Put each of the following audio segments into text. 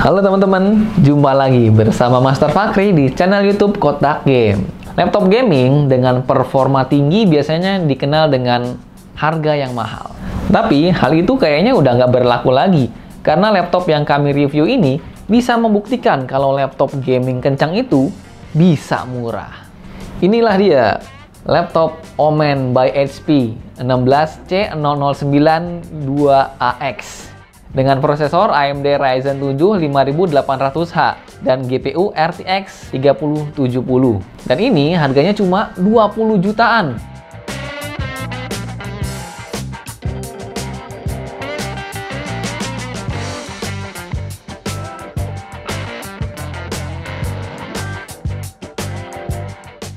Halo teman-teman, jumpa lagi bersama Master Fakri di channel YouTube Kotak Game. Laptop gaming dengan performa tinggi biasanya dikenal dengan harga yang mahal. Tapi hal itu kayaknya udah nggak berlaku lagi, karena laptop yang kami review ini bisa membuktikan kalau laptop gaming kencang itu bisa murah. Inilah dia, laptop Omen by HP 16C009-2AX. Dengan prosesor AMD Ryzen 7 5800H dan GPU RTX 3070. Dan ini harganya cuma 20 jutaan.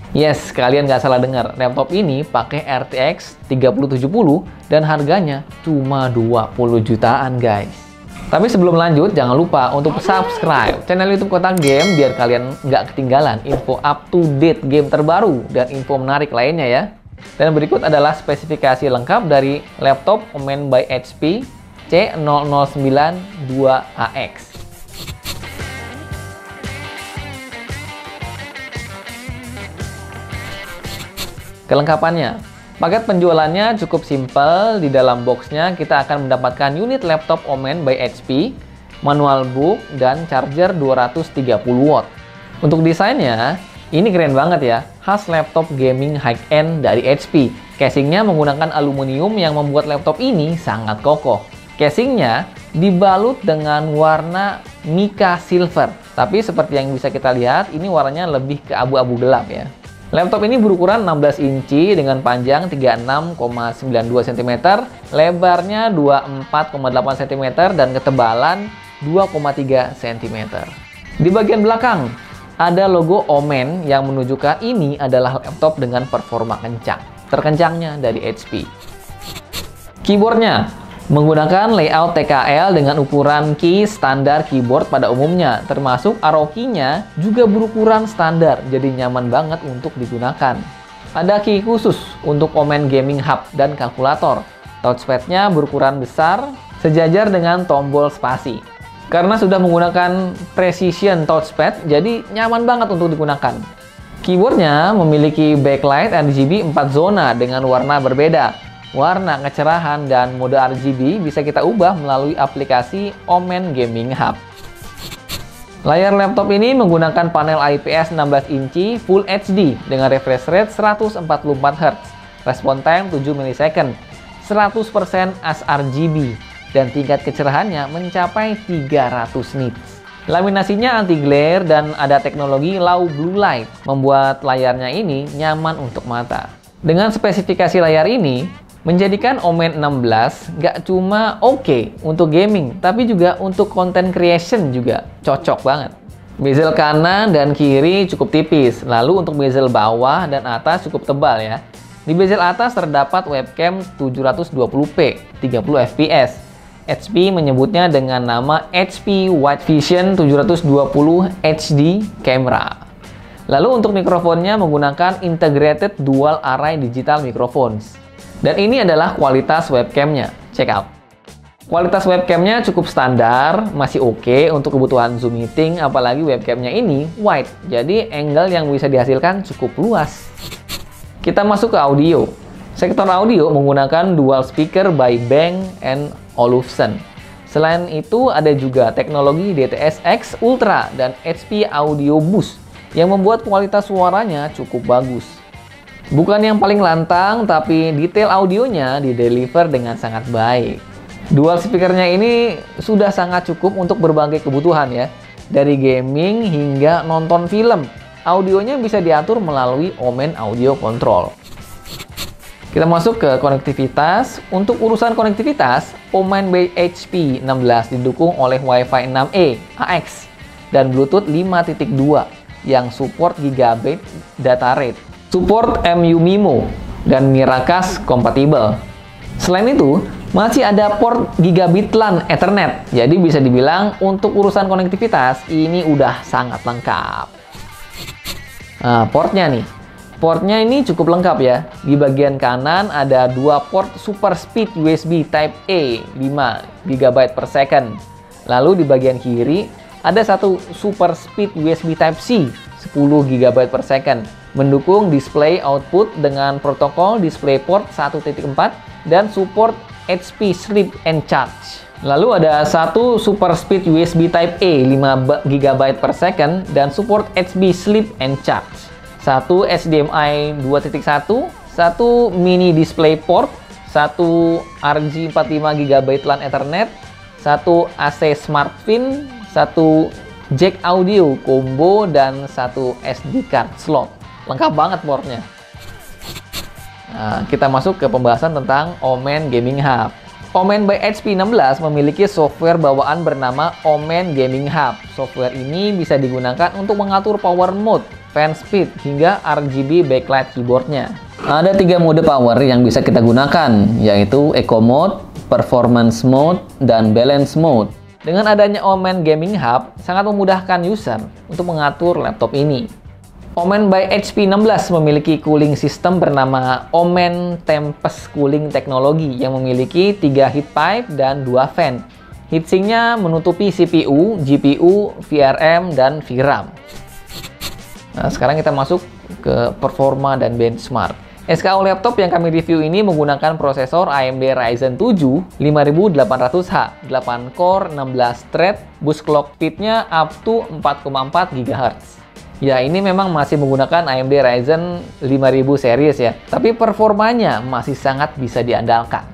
Yes, kalian nggak salah dengar. Laptop ini pakai RTX 3070 dan harganya cuma 20 jutaan, guys. Tapi sebelum lanjut, jangan lupa untuk subscribe channel YouTube Kotak Game biar kalian nggak ketinggalan info up to date game terbaru dan info menarik lainnya ya. Dan berikut adalah spesifikasi lengkap dari laptop Omen by HP C009-2AX. Kelengkapannya, paket penjualannya cukup simpel. Di dalam boxnya kita akan mendapatkan unit laptop Omen by HP, manual book, dan charger 230 watt. Untuk desainnya, ini keren banget ya, khas laptop gaming high-end dari HP. Casingnya menggunakan aluminium yang membuat laptop ini sangat kokoh. Casingnya dibalut dengan warna mica silver, tapi seperti yang bisa kita lihat, ini warnanya lebih ke abu-abu gelap ya. Laptop ini berukuran 16 inci dengan panjang 36,92 cm, lebarnya 24,8 cm, dan ketebalan 2,3 cm. Di bagian belakang, ada logo Omen yang menunjukkan ini adalah laptop dengan performa kencang, terkencangnya dari HP. Keyboardnya menggunakan layout TKL dengan ukuran key standar keyboard pada umumnya, termasuk arrow key-nya juga berukuran standar, jadi nyaman banget untuk digunakan. Ada key khusus untuk Omen Gaming Hub dan kalkulator. Touchpad-nya berukuran besar, sejajar dengan tombol spasi. Karena sudah menggunakan precision touchpad, jadi nyaman banget untuk digunakan. Keyboard-nya memiliki backlight RGB 4 zona dengan warna berbeda. Warna, kecerahan, dan mode RGB bisa kita ubah melalui aplikasi Omen Gaming Hub. Layar laptop ini menggunakan panel IPS 16 inci Full HD dengan refresh rate 144 Hz, respon time 7 ms, 100% sRGB, dan tingkat kecerahannya mencapai 300 nits. Laminasinya anti-glare dan ada teknologi low blue light, membuat layarnya ini nyaman untuk mata. Dengan spesifikasi layar ini, menjadikan Omen 16 nggak cuma oke untuk gaming, tapi juga untuk content creation juga cocok banget. Bezel kanan dan kiri cukup tipis, lalu untuk bezel bawah dan atas cukup tebal ya. Di bezel atas terdapat webcam 720p 30 fps. HP menyebutnya dengan nama HP Wide Vision 720 HD Camera. Lalu untuk mikrofonnya menggunakan integrated dual array digital microphones. Dan ini adalah kualitas webcamnya. Check out. Kualitas webcamnya cukup standar, masih oke untuk kebutuhan Zoom meeting, apalagi webcamnya ini wide, jadi angle yang bisa dihasilkan cukup luas. Kita masuk ke audio. Sektor audio menggunakan dual speaker by Bang & Olufsen. Selain itu ada juga teknologi DTS-X Ultra dan HP Audio Boost yang membuat kualitas suaranya cukup bagus. Bukan yang paling lantang, tapi detail audionya dideliver dengan sangat baik. Dual speakernya ini sudah sangat cukup untuk berbagai kebutuhan ya. Dari gaming hingga nonton film, audionya bisa diatur melalui Omen Audio Control. Kita masuk ke konektivitas. Untuk urusan konektivitas, Omen by HP 16 didukung oleh Wi-Fi 6E AX dan Bluetooth 5.2 yang support gigabit data rate. Support MU-MIMO dan Miracast kompatibel. Selain itu, masih ada port gigabit LAN Ethernet. Jadi bisa dibilang untuk urusan konektivitas ini udah sangat lengkap. Nah, portnya nih. Portnya ini cukup lengkap ya. Di bagian kanan ada dua port Super Speed USB Type A 5 GB per second. Lalu di bagian kiri Ada satu super speed USB Type-C 10 GB per second, mendukung display output dengan protokol DisplayPort 1.4 dan support HP Sleep and Charge. Lalu ada satu super speed USB Type-A 5 GB per second dan support HP Sleep and Charge. Satu HDMI 2.1, satu mini DisplayPort, satu RJ45 GB LAN Ethernet, satu AC SmartFin, satu jack audio combo, dan satu SD card slot. Lengkap banget boardnya. Nah, kita masuk ke pembahasan tentang Omen Gaming Hub. Omen by HP 16 memiliki software bawaan bernama Omen Gaming Hub. Software ini bisa digunakan untuk mengatur power mode, fan speed, hingga RGB backlight keyboardnya. Ada 3 mode power yang bisa kita gunakan, yaitu Eco Mode, Performance Mode, dan Balance Mode. Dengan adanya Omen Gaming Hub, sangat memudahkan user untuk mengatur laptop ini. Omen by HP 16 memiliki cooling system bernama Omen Tempest Cooling Technology yang memiliki 3 heat pipe dan 2 fan. Heatsinknya menutupi CPU, GPU, VRM, dan VRAM. Nah, sekarang kita masuk ke performa dan benchmark. SKU laptop yang kami review ini menggunakan prosesor AMD Ryzen 7 5800H, 8 core, 16 thread, boost clock speed-nya up to 4,4 GHz. Ya, ini memang masih menggunakan AMD Ryzen 5000 series ya, tapi performanya masih sangat bisa diandalkan.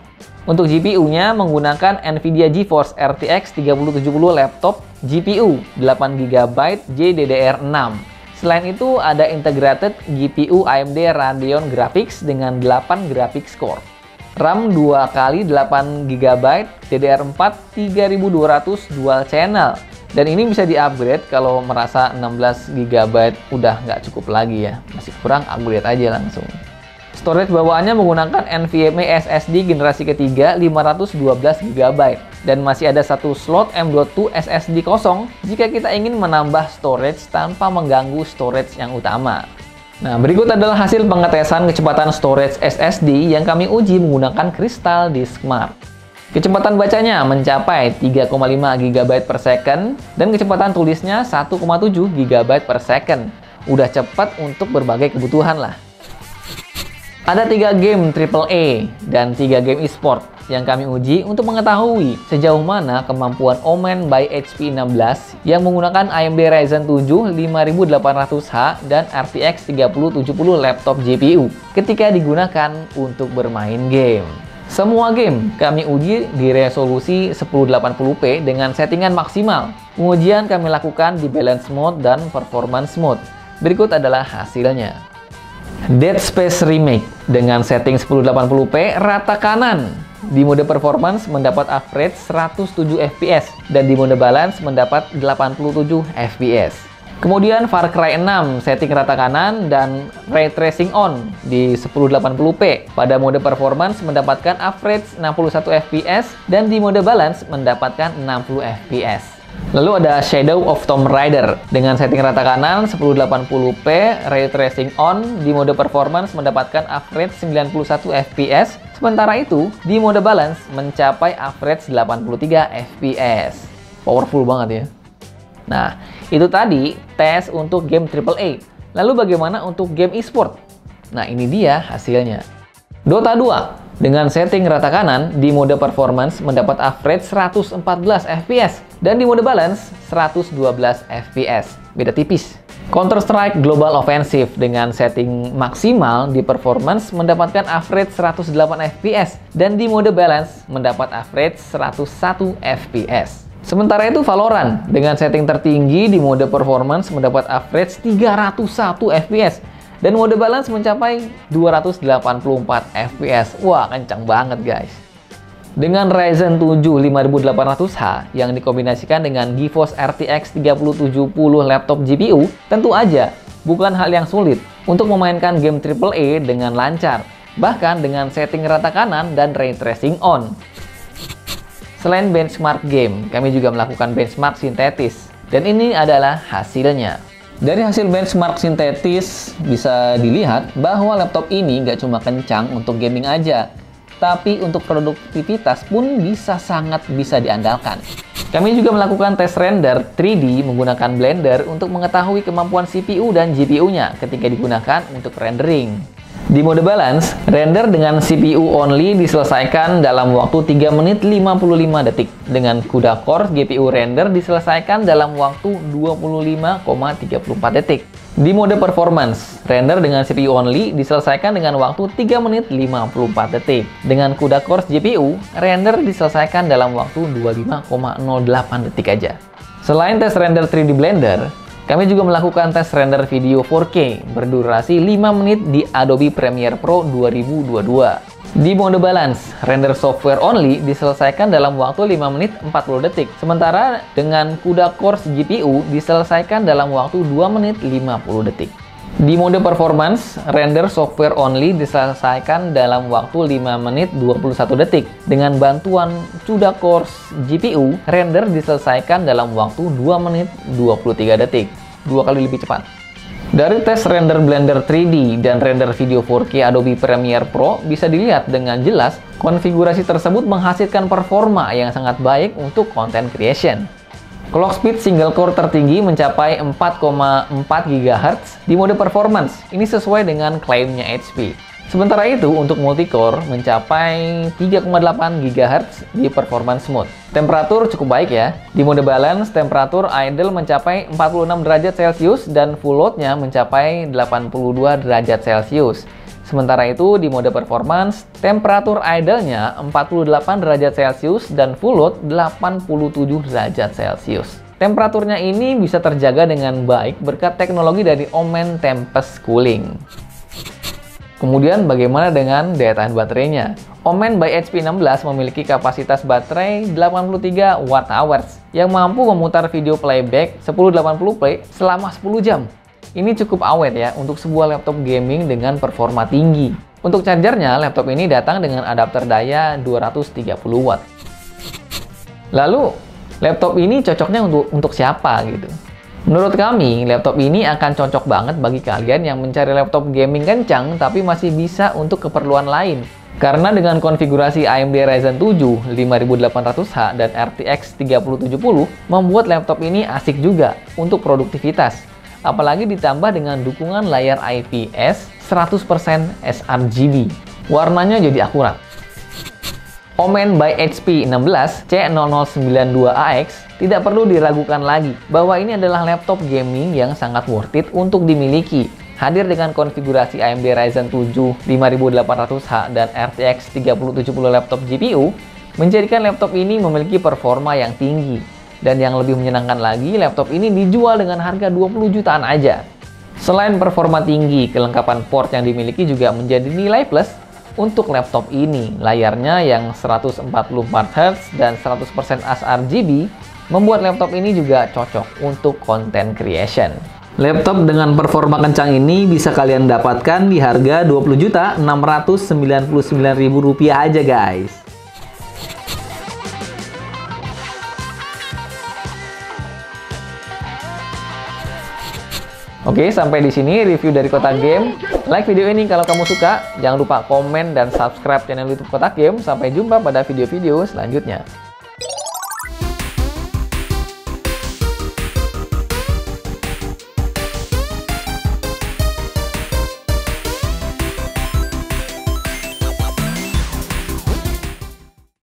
Untuk GPU-nya menggunakan NVIDIA GeForce RTX 3070 laptop GPU 8GB GDDR6. Selain itu, ada integrated GPU AMD Radeon Graphics dengan 8 graphics core. RAM 2x8GB, DDR4 3200 dual channel. Dan ini bisa di-upgrade kalau merasa 16GB udah nggak cukup lagi ya. Masih kurang, upgrade aja langsung. Storage bawaannya menggunakan NVMe SSD generasi ketiga 512GB. Dan masih ada satu slot M.2 SSD kosong jika kita ingin menambah storage tanpa mengganggu storage yang utama. Nah, berikut adalah hasil pengetesan kecepatan storage SSD yang kami uji menggunakan Crystal Disk Mark. Kecepatan bacanya mencapai 3,5 GB per second dan kecepatan tulisnya 1,7 GB per second. Udah cepat untuk berbagai kebutuhan lah. Ada 3 game AAA dan 3 game e-sport yang kami uji untuk mengetahui sejauh mana kemampuan Omen by HP 16 yang menggunakan AMD Ryzen 7 5800H dan RTX 3070 laptop GPU ketika digunakan untuk bermain game. Semua game kami uji di resolusi 1080p dengan settingan maksimal. Pengujian kami lakukan di Balance Mode dan Performance Mode. Berikut adalah hasilnya. Dead Space Remake dengan setting 1080p rata kanan. Di mode performance mendapat average 107 fps dan di mode balance mendapat 87 fps. Kemudian Far Cry 6 setting rata kanan dan ray tracing on di 1080p. Pada mode performance mendapatkan average 61 fps dan di mode balance mendapatkan 60 fps. Lalu ada Shadow of Tomb Raider dengan setting rata kanan 1080p, ray tracing on, di mode performance mendapatkan average 91 fps. Sementara itu, di mode balance mencapai average 83 fps. Powerful banget ya. Nah, itu tadi tes untuk game AAA. Lalu bagaimana untuk game e-sport? Nah, ini dia hasilnya. Dota 2 dengan setting rata kanan di mode performance mendapat average 114 fps dan di mode balance 112 fps. Beda tipis. Counter-Strike Global Offensive dengan setting maksimal di performance mendapatkan average 108 fps dan di mode balance mendapat average 101 fps. Sementara itu Valorant dengan setting tertinggi di mode performance mendapat average 301 fps dan mode balance mencapai 284 fps. Wah, kencang banget guys. Dengan Ryzen 7 5800H yang dikombinasikan dengan GeForce RTX 3070 laptop GPU, tentu aja bukan hal yang sulit untuk memainkan game AAA dengan lancar, bahkan dengan setting rata kanan dan ray tracing on. Selain benchmark game, kami juga melakukan benchmark sintetis, dan ini adalah hasilnya. Dari hasil benchmark sintetis bisa dilihat bahwa laptop ini nggak cuma kencang untuk gaming aja, tapi untuk produktivitas pun sangat bisa diandalkan. Kami juga melakukan tes render 3D menggunakan Blender untuk mengetahui kemampuan CPU dan GPU-nya ketika digunakan untuk rendering. Di mode balance, render dengan CPU only diselesaikan dalam waktu 3 menit 55 detik. Dengan CUDA Core, GPU render diselesaikan dalam waktu 25,34 detik. Di mode performance, render dengan CPU only diselesaikan dengan waktu 3 menit 54 detik. Dengan CUDA Core GPU, render diselesaikan dalam waktu 25,08 detik aja. Selain tes render 3D Blender, kami juga melakukan tes render video 4K berdurasi 5 menit di Adobe Premiere Pro 2022. Di mode balance, render software only diselesaikan dalam waktu 5 menit 40 detik. Sementara dengan CUDA Core GPU diselesaikan dalam waktu 2 menit 50 detik. Di mode performance, render software only diselesaikan dalam waktu 5 menit 21 detik. Dengan bantuan CUDA Core GPU, render diselesaikan dalam waktu 2 menit 23 detik. 2 kali lebih cepat. Dari tes render Blender 3D dan render video 4K Adobe Premiere Pro bisa dilihat dengan jelas konfigurasi tersebut menghasilkan performa yang sangat baik untuk content creation. Clock speed single core tertinggi mencapai 4,4 GHz di mode performance. Ini sesuai dengan klaimnya HP. Sementara itu, untuk multicore mencapai 3,8 GHz di performance mode. Temperatur cukup baik ya. Di mode balance, temperatur idle mencapai 46 derajat Celcius dan full load-nya mencapai 82 derajat Celcius. Sementara itu, di mode performance, temperatur idle-nya 48 derajat Celcius dan full load 87 derajat Celcius. Temperaturnya ini bisa terjaga dengan baik berkat teknologi dari Omen Tempest Cooling. Kemudian bagaimana dengan daya tahan baterainya? Omen by HP 16 memiliki kapasitas baterai 83 Wh yang mampu memutar video playback 1080p selama 10 jam. Ini cukup awet ya untuk sebuah laptop gaming dengan performa tinggi. Untuk chargernya, laptop ini datang dengan adapter daya 230 watt. Lalu, laptop ini cocoknya untuk siapa gitu? Menurut kami, laptop ini akan cocok banget bagi kalian yang mencari laptop gaming kencang tapi masih bisa untuk keperluan lain. Karena dengan konfigurasi AMD Ryzen 7 5800H dan RTX 3070 membuat laptop ini asik juga untuk produktivitas. Apalagi ditambah dengan dukungan layar IPS 100% sRGB. Warnanya jadi akurat. Omen by HP 16 C0092AX tidak perlu diragukan lagi bahwa ini adalah laptop gaming yang sangat worth it untuk dimiliki. Hadir dengan konfigurasi AMD Ryzen 7 5800H dan RTX 3070 laptop GPU, menjadikan laptop ini memiliki performa yang tinggi. Dan yang lebih menyenangkan lagi, laptop ini dijual dengan harga 20 jutaan aja. Selain performa tinggi, kelengkapan port yang dimiliki juga menjadi nilai plus untuk laptop ini. Layarnya yang 144 Hz dan 100% sRGB membuat laptop ini juga cocok untuk content creation. Laptop dengan performa kencang ini bisa kalian dapatkan di harga Rp20.699.000 aja guys. Oke, sampai di sini review dari Kotak Game. Like video ini kalau kamu suka. Jangan lupa komen dan subscribe channel YouTube Kotak Game. Sampai jumpa pada video-video selanjutnya.